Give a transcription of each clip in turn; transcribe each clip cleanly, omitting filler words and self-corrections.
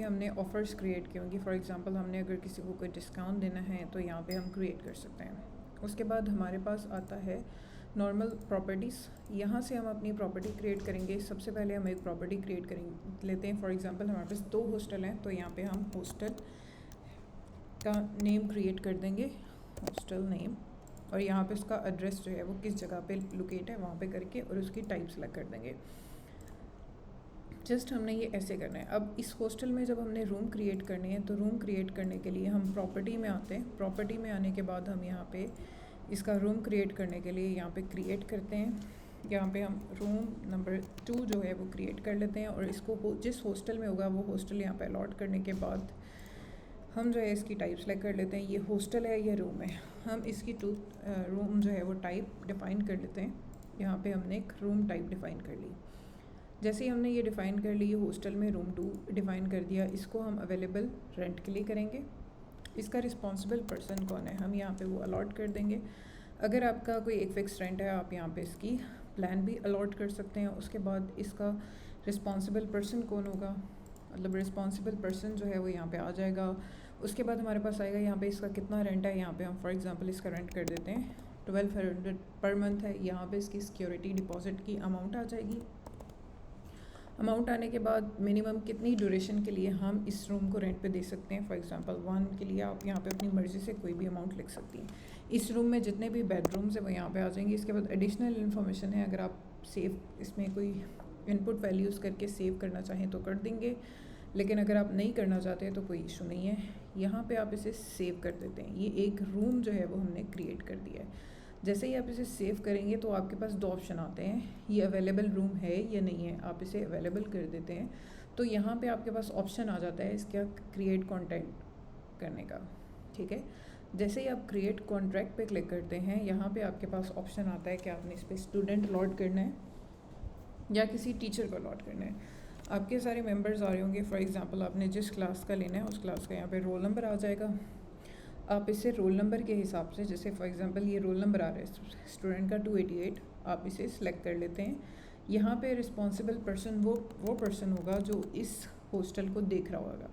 हमने offers create किए होंगे। फॉर एग्ज़ाम्पल हमने अगर किसी को कोई डिस्काउंट देना है तो यहाँ पे हम क्रिएट कर सकते हैं। उसके बाद हमारे पास आता है नॉर्मल प्रॉपर्टीज़। यहाँ से हम अपनी प्रॉपर्टी क्रिएट करेंगे। सबसे पहले हम एक प्रॉपर्टी क्रिएट करेंगे लेते हैं। फॉर एग्ज़ाम्पल हमारे पास 2 हॉस्टल हैं, तो यहाँ पे हम हॉस्टल का नेम क्रिएट कर देंगे, हॉस्टल नेम, और यहाँ पे उसका एड्रेस जो है वो किस जगह पे लोकेट है वहाँ पे करके, और उसकी टाइप सेलेक्ट कर देंगे। जस्ट हमने ये ऐसे करना है। अब इस हॉस्टल में जब हमने रूम क्रिएट करनी है तो रूम क्रिएट करने के लिए हम प्रॉपर्टी में आते हैं। प्रॉपर्टी में आने के बाद हम यहाँ पे इसका रूम क्रिएट करने के लिए यहाँ पे क्रिएट करते हैं। यहाँ पे हम रूम नंबर 2 जो है वो क्रिएट कर लेते हैं, और इसको जिस हॉस्टल में होगा वो हॉस्टल यहाँ पे अलॉट करने के बाद हम जो है इसकी टाइप सेलेक्ट कर लेते हैं, ये हॉस्टल है या रूम है। हम इसकी रूम जो है वो टाइप डिफ़ाइन कर लेते हैं। यहाँ पे हमने एक रूम टाइप डिफ़ाइन कर ली। जैसे ही हमने ये डिफ़ाइन कर ली, हॉस्टल में रूम 2 डिफ़ाइन कर दिया, इसको हम अवेलेबल रेंट के लिए करेंगे। इसका रिस्पॉन्सिबल पर्सन कौन है हम यहाँ पे वो अलॉट कर देंगे। अगर आपका कोई एक फ़िक्स रेंट है आप यहाँ पे इसकी प्लान भी अलॉट कर सकते हैं। उसके बाद इसका रिस्पॉन्सिबल पर्सन कौन होगा, मतलब रिस्पॉन्सिबल पर्सन जो है वो यहाँ पे आ जाएगा। उसके बाद हमारे पास आएगा यहाँ पे इसका कितना रेंट है। यहाँ पे हम फॉर एग्जांपल इसका रेंट कर देते हैं 1200 पर मंथ है। यहाँ पे इसकी सिक्योरिटी डिपॉजिट की अमाउंट आ जाएगी। अमाउंट आने के बाद मिनिमम कितनी ड्यूरेशन के लिए हम इस रूम को रेंट पे दे सकते हैं। फॉर एग्जांपल 1 के लिए आप यहाँ पे अपनी मर्ज़ी से कोई भी अमाउंट लिख सकती हैं। इस रूम में जितने भी बेडरूम्स हैं वो यहाँ पे आ जाएंगे। इसके बाद एडिशनल इन्फॉर्मेशन है, अगर आप सेव इसमें कोई इनपुट वैल्यूज़ करके सेव करना चाहें तो कर देंगे, लेकिन अगर आप नहीं करना चाहते तो कोई इशू नहीं है। यहाँ पे आप इसे सेव कर देते हैं। ये एक रूम जो है वो हमने क्रिएट कर दिया है। जैसे ही आप इसे सेव करेंगे तो आपके पास 2 ऑप्शन आते हैं, ये अवेलेबल रूम है या नहीं है। आप इसे अवेलेबल कर देते हैं तो यहाँ पे आपके पास ऑप्शन आ जाता है इसका क्रिएट कॉन्ट्रैक्ट करने का, ठीक है। जैसे ही आप क्रिएट कॉन्ट्रैक्ट पे क्लिक करते हैं, यहाँ पे आपके पास ऑप्शन आता है कि आपने इस पर स्टूडेंट अलॉट करना है या किसी टीचर को अलॉट करना है। आपके सारे मेंबर्स आ रहे होंगे। फॉर एग्जांपल आपने जिस क्लास का लेना है उस क्लास का यहाँ पे रोल नंबर आ जाएगा। आप इसे रोल नंबर के हिसाब से, जैसे फॉर एग्जांपल ये रोल नंबर आ रहा है स्टूडेंट का 288, आप इसे सिलेक्ट कर लेते हैं। यहाँ पे रिस्पॉन्सिबल पर्सन वो पर्सन होगा जो इस हॉस्टल को देख रहा होगा।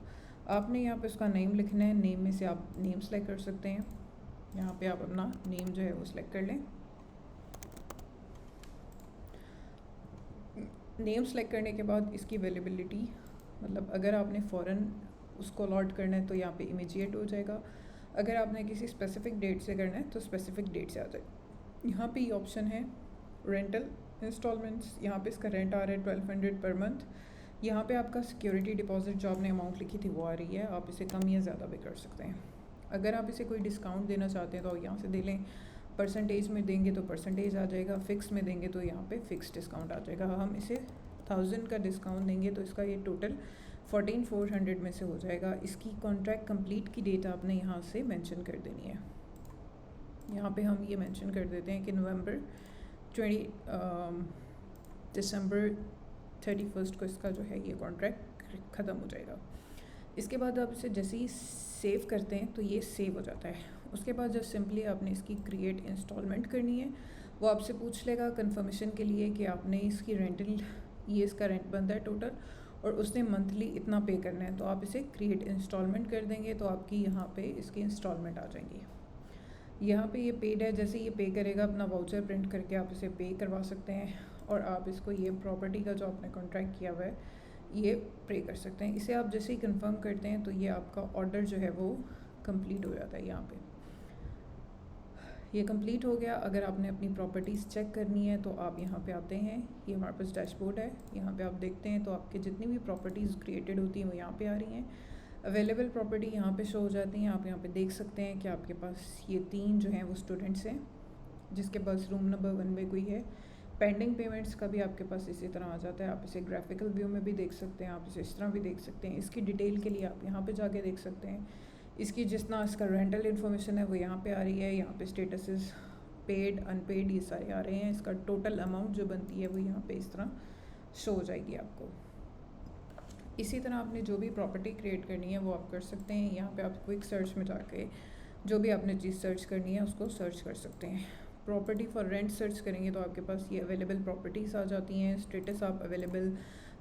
आपने यहाँ पे उसका नेम लिखना है। नेम में से आप नेम सेलेक्ट कर सकते हैं। यहाँ पे आप अपना नेम जो है वो सिलेक्ट कर लें। नेम सेलेक्ट करने के बाद इसकी अवेलेबिलिटी, मतलब अगर आपने फ़ौरन उसको अलॉट करना है तो यहाँ पे इमीडिएट हो जाएगा। अगर आपने किसी स्पेसिफिक डेट से करना है तो स्पेसिफिक डेट से आ जाएगा। यहाँ पे ये ऑप्शन है रेंटल इंस्टॉलमेंट्स। यहाँ पे इसका रेंट आ रहा है 1200 पर मंथ। यहाँ पे आपका सिक्योरिटी डिपॉजिट जो आपने अमाउंट लिखी थी वो आ रही है। आप इसे कम या ज़्यादा भी कर सकते हैं। अगर आप इसे कोई डिस्काउंट देना चाहते हैं तो यहाँ से दे लें। परसेंटेज में देंगे तो परसेंटेज आ जाएगा, फ़िक्स में देंगे तो यहाँ पे फ़िक्स डिस्काउंट आ जाएगा। हम इसे 1000 का डिस्काउंट देंगे तो इसका ये टोटल 14400 में से हो जाएगा। इसकी कॉन्ट्रैक्ट कंप्लीट की डेट आपने यहाँ से मेंशन कर देनी है। यहाँ पे हम ये मेंशन कर देते हैं कि दिसंबर 31 को इसका जो है ये कॉन्ट्रैक्ट ख़त्म हो जाएगा। इसके बाद आप इसे जैसे ही सेव करते हैं तो ये सेव हो जाता है। उसके बाद जब सिंपली आपने इसकी क्रिएट इंस्टॉलमेंट करनी है, वो आपसे पूछ लेगा कंफर्मेशन के लिए कि आपने इसकी रेंटल, ये इसका रेंट बनता है टोटल, और उसने मंथली इतना पे करना है। तो आप इसे क्रिएट इंस्टॉलमेंट कर देंगे तो आपकी यहाँ पे इसकी इंस्टॉलमेंट आ जाएंगी। यहाँ पे ये पेड है। जैसे ये पे करेगा अपना वाउचर प्रिंट करके आप इसे पे करवा सकते हैं, और आप इसको ये प्रॉपर्टी का जो आपने कॉन्ट्रैक्ट किया हुआ है ये पे कर सकते हैं। इसे आप जैसे ही कंफर्म करते हैं तो ये आपका ऑर्डर जो है वो कंप्लीट हो जाता है। यहाँ पे ये कंप्लीट हो गया। अगर आपने अपनी प्रॉपर्टीज़ चेक करनी है तो आप यहाँ पे आते हैं। ये हमारे पास डैशबोर्ड है। यहाँ पे आप देखते हैं तो आपके जितनी भी प्रॉपर्टीज़ क्रिएटेड होती हैं वो यहाँ पे आ रही हैं। अवेलेबल प्रॉपर्टी यहाँ पे शो हो जाती हैं। आप यहाँ पे देख सकते हैं कि आपके पास ये 3 जो हैं वो स्टूडेंट्स हैं जिसके पास रूम नंबर 1 में कोई है। पेंडिंग पेमेंट्स का भी आपके पास इसी तरह आ जाता है। आप इसे ग्राफिकल व्यू में भी देख सकते हैं, आप इसे इस तरह भी देख सकते हैं। इसकी डिटेल के लिए आप यहाँ पे जाके देख सकते हैं। इसकी जितना इसका रेंटल इन्फॉर्मेशन है वो यहाँ पे आ रही है। यहाँ पे स्टेटसेस पेड, अनपेड ये सारे आ रहे हैं। इसका टोटल अमाउंट जो बनती है वो यहाँ पे इस तरह शो हो जाएगी आपको। इसी तरह आपने जो भी प्रॉपर्टी क्रिएट करनी है वो आप कर सकते हैं। यहाँ पे आप क्विक सर्च में जाके जो भी आपने चीज़ सर्च करनी है उसको सर्च कर सकते हैं। प्रॉपर्टी फॉर रेंट सर्च करेंगे तो आपके पास ये अवेलेबल प्रॉपर्टीज़ आ जाती हैं। स्टेटस आप अवेलेबल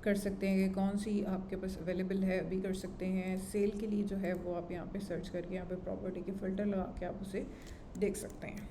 कर सकते हैं कि कौन सी आपके पास अवेलेबल है, अभी कर सकते हैं। सेल के लिए जो है वो आप यहाँ पे सर्च करके यहाँ पे प्रॉपर्टी के फ़िल्टर लगा के आप उसे देख सकते हैं।